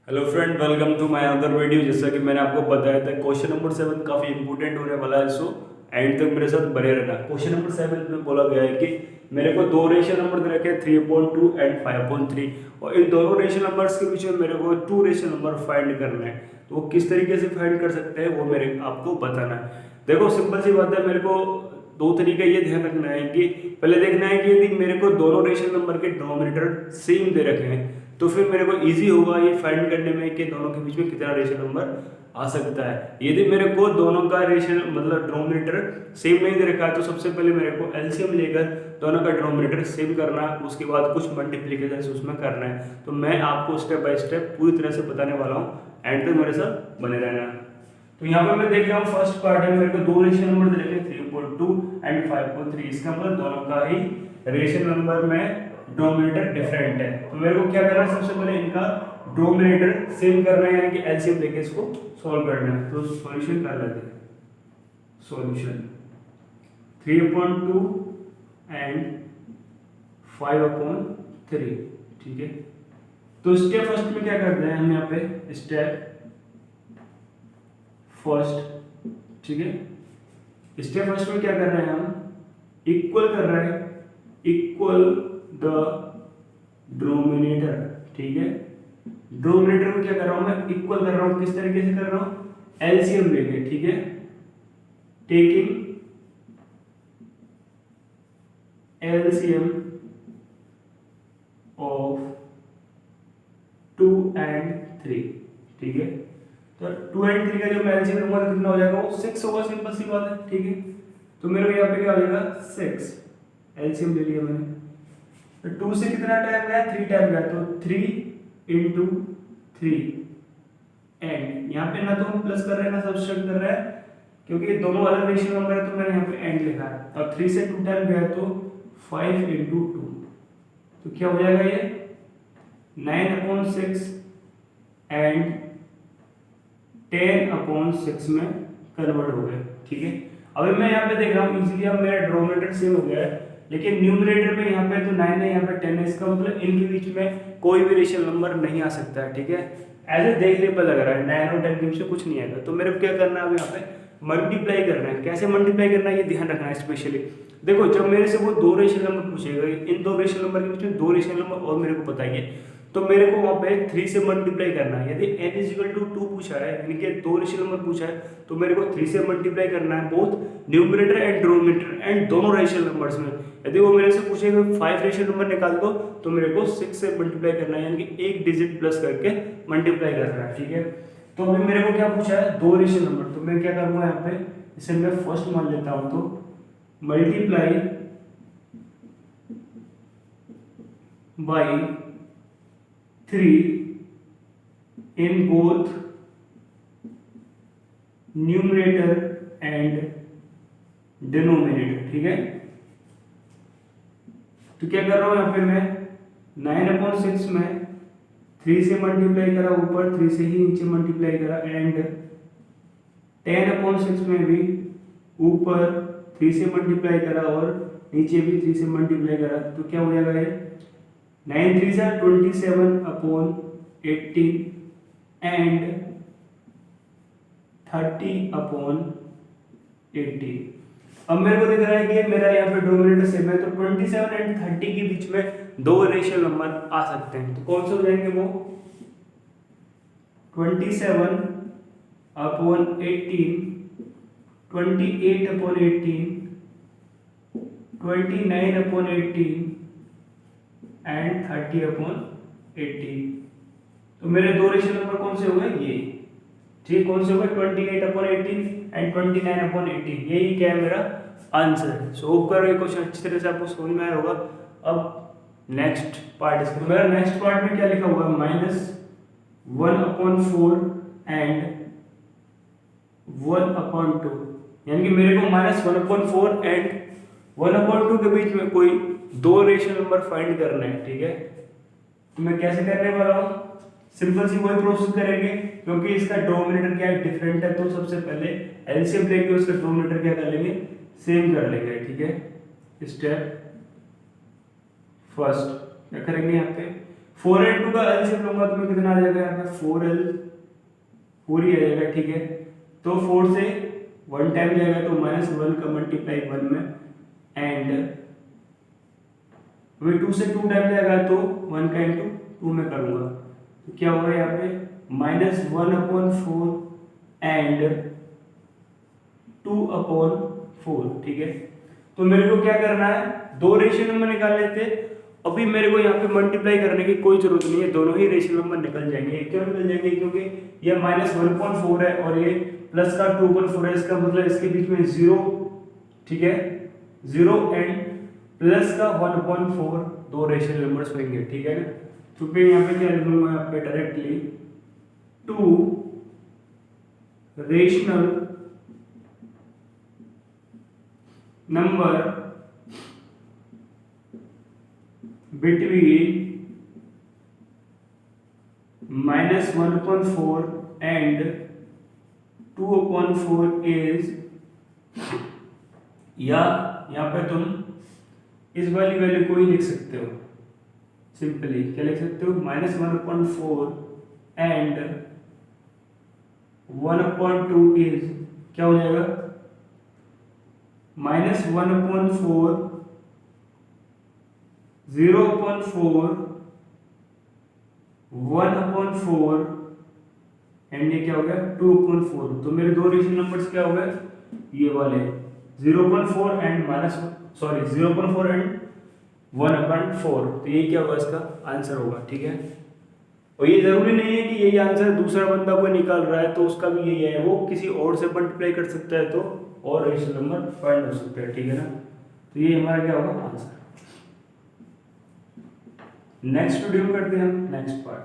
Hello friend, welcome to my other video. जैसा कि मैंने आपको बताया था, क्वेश्चन नंबर 7 काफ़ी इंपॉर्टेंट होने वाला है। सो एंड तक मेरे साथ बने रहना। क्वेश्चन नंबर 7 में बोला गया है कि मेरे को दो रेशनल नंबर दे रखे हैं 3/2 एंड 5/3, और इन दोनों रेशनल नंबर्स के बीच में मेरे को टू रेशनल नंबर फाइंड करना है। तो वो किस तरीके से फाइंड कर सकते हैं वो मेरे आपको बताना है। देखो, सिंपल सी बात है। मेरे को दो तरीके ये ध्यान रखना है कि पहले देखना है कि यदि मेरे को दोनों रेशनल नंबर के डिनोमिनेटर सेम दे रखे हैं तो फिर मेरे को इजी होगा ये फाइंड करने में कि दोनों के बीच में कितना रेशनल नंबर आ सकता है। यदि मेरे को दोनों का रेशनल मतलब डिनोमिनेटर सेम नहीं दे रखा है तो सबसे पहले मेरे को एलसीएम लेकर दोनों का डिनोमिनेटर सेम करना है, उसके बाद कुछ मल्टीप्लिकेशन उसमें करना है। तो मैं आपको स्टेप बाय स्टेप पूरी तरह से बताने वाला हूँ, एंड तक मेरे साथ बने रहना। तो यहाँ पर मैं देख रहा हूँ फर्स्ट पार्ट है, मेरे को दो रेशनल नंबर दे रखे 3/2 एंड 5/3। इसका मतलब दोनों का ही रेशनल नंबर में डिनोमिनेटर डिफरेंट है। तो मेरे को क्या करना है, सबसे पहले इनका डिनोमिनेटर सेम करना है, यानी कि एलसीएम लेके इसको सॉल्व करना है। तो सॉल्यूशन कर लेते हैं। सॉल्यूशन 3/2 एंड 5/3, ठीक है। तो स्टेप फर्स्ट में क्या करते हैं हम यहाँ पे, स्टेप फर्स्ट, ठीक है। स्टेप फर्स्ट में क्या कर रहे हैं हम, इक्वल कर रहे हैं, इक्वल द डिनोमिनेटर, ठीक है। डिनोमिनेटर में क्या कर रहा हूं मैं, इक्वल कर रहा हूं। किस तरीके से कर रहा हूं, एलसीएम लेके, ठीक है। टेकिंग एलसीएम ऑफ 2 एंड 3, ठीक है। तो 2 एंड 3 का जब मैं एलसीएम लूंगा तो कितना हो जाएगा, वो 6 होगा। सिंपल सी बात है, ठीक है। तो मेरे को यहाँ पे क्या हो जाएगा, 6 एलसीएम ले लिया मैंने। तो 2 से कितना टाइम गया, 3 टाइम गया, तो 3 इंटू 3 एंड यहाँ पे ना तो हम प्लस कर रहे हैं ना सब्सट्रैक्ट कर रहे हैं, क्योंकि दोनों अलग रेशियो नंबर है। तो मैंने यहाँ पे एंड लिखा है। अब 3 से 2 टाइम गया तो 5 इंटू 2, तो क्या हो जाएगा ये 9/6 एंड 10/6 में कन्वर्ट हो गया, ठीक है। अभी मैं यहाँ पे देख रहा हूँ इजीली अब मेरा डिनोमिनेटर सेम हो गया है, लेकिन न्यूमरेटर में यहाँ पे तो 9 है, यहाँ पे 10 है। इसका मतलब इनके बीच में कोई भी रेशनल नंबर नहीं आ सकता है, ठीक है। ऐसे देखने पर लग रहा है 9 और 10 के बीच में कुछ नहीं आएगा। तो मेरे को क्या करना है, अब यहाँ पे मल्टीप्लाई करना है। कैसे मल्टीप्लाई करना है ये ध्यान रखना है स्पेशली। देखो, जब मेरे से वो दो रेशनल नंबर पूछेगा, इन दो रेशनल नंबर के बीच में दो रेशनल नंबर और मेरे को बताइए, तो मेरे को वहाँ पे 3 से मल्टीप्लाई करना है। यदि n = 2 पूछा है, यानी कि दो रेशनल नंबर पूछा है, तो मेरे को 3 से मल्टीप्लाई करना है, both numerator and denominator and दोनों रेशनल नंबर्स में। यदि वो मेरे से पूछेगा 5 रेशनल नंबर निकाल दो, तो मेरे को 6 से मल्टीप्लाई करना है, यानी कि एक डिजिट प्लस करके मल्टीप्लाई करना है, ठीक है। तो अभी मेरे को क्या पूछा है, दो रेशनल नंबर। तो मैं क्या करूँगा यहाँ पे, इसे मैं फर्स्ट मान लेता हूँ। तो multiply by 3 in both numerator and denominator, ठीक है। तो क्या कर रहा हूं यहाँ पे मैं 9/6 में 3 से मल्टीप्लाई करा ऊपर, 3 से ही नीचे मल्टीप्लाई करा, एंड 10/6 में भी ऊपर 3 से मल्टीप्लाई करा और नीचे भी 3 से मल्टीप्लाई करा। तो क्या हो जाएगा ये 9 3 जा 27/18 एंड 30/18। अब मेरे को दिख रहा है कि मेरा यहाँ पे डिनोमिनेटर सेम है, तो 27 एंड 30 के बीच में दो रेशनल नंबर आ सकते हैं। तो कौन से हो जाएंगे वो, 27/18, 28/18, 29/18 एंड 30/18। तो मेरे दो रेशनल नंबर कौन से हो गए, ये, ठीक। कौन से हो गए, 28/18 एंड 29/18। यही क्या है मेरा आंसर है। सो होप कर क्वेश्चन अच्छी तरह से आपको समझ में आया होगा। अब नेक्स्ट पार्ट इसका, मेरा नेक्स्ट पार्ट में क्या लिखा हुआ है, -1/4 एंड 1/2, यानी कि मेरे को -1/4 एंड 1/2 के बीच में कोई दो रेशनल नंबर फाइंड करना है, ठीक है। तो मैं कैसे करने वाला हूँ, सिंपल सी वही प्रोसेस करेंगे, क्योंकि इसका डिनोमिनेटर क्या है, डिफरेंट है। तो सबसे पहले एलसीएम लेके उसका डिनोमिनेटर क्या कर लेंगे, सेम कर लेंगे, ठीक है। स्टेप फर्स्ट क्या करेंगे, यहाँ पे 4 का एलसीएम लूंगा तो मैं कितना आ जाएगा यहाँ पे 4l 4 ही आ जाएगा, ठीक है। तो 4 से 1 टाइम जाएगा तो -1 का मल्टीप्लाई 1 में, एंड अभी 2 से 2 टाइम जाएगा तो 1 का इंटू 2 में करूंगा, तो क्या होगा यहाँ पे -1/4 एंड 2/4, ठीक है। तो मेरे को क्या करना है, दो रेशियो नंबर निकाल लेते। अभी मेरे को यहाँ पे मल्टीप्लाई करने की कोई जरूरत नहीं है, दोनों ही रेशियो नंबर निकल जाएंगे। क्यों निकल जाएंगे, क्योंकि ये -1/4 है और ये प्लस का 2/4 है, इसका मतलब इसके बीच में 0, ठीक है, 0 एंड प्लस का 1/4 दो रेशियो नंबर्स होंगे, ठीक है ना। तो फिर यहाँ पे क्या लिखूंगा, यहाँ पे directly 2 rational number between -1/4 and 2/4 is, या यहाँ पे तुम इस वाली वैल्यू को ही लिख सकते हो, सिंपली क्या लिख सकते हो, -1/4 एंड 1/2 इज क्या हो जाएगा, -1/4 0/4 1/4 एंड ये क्या हो गया 2/4। तो मेरे दो रेशियो नंबर्स क्या हो गए, ये वाले 0/4 एंड 0/4 एंड 1/4। तो ये क्या होगा, इसका आंसर होगा, ठीक है। और ये जरूरी नहीं है कि यही आंसर दूसरा बंदा कोई निकाल रहा है तो उसका भी यही है, वो किसी और से मल्टीप्लाई कर सकता है तो और रेशियो नंबर फाइंड हो सकता है, ठीक है ना। तो ये हमारा क्या होगा आंसर। नेक्स्ट वीडियो में करते हैं हम नेक्स्ट पार्ट।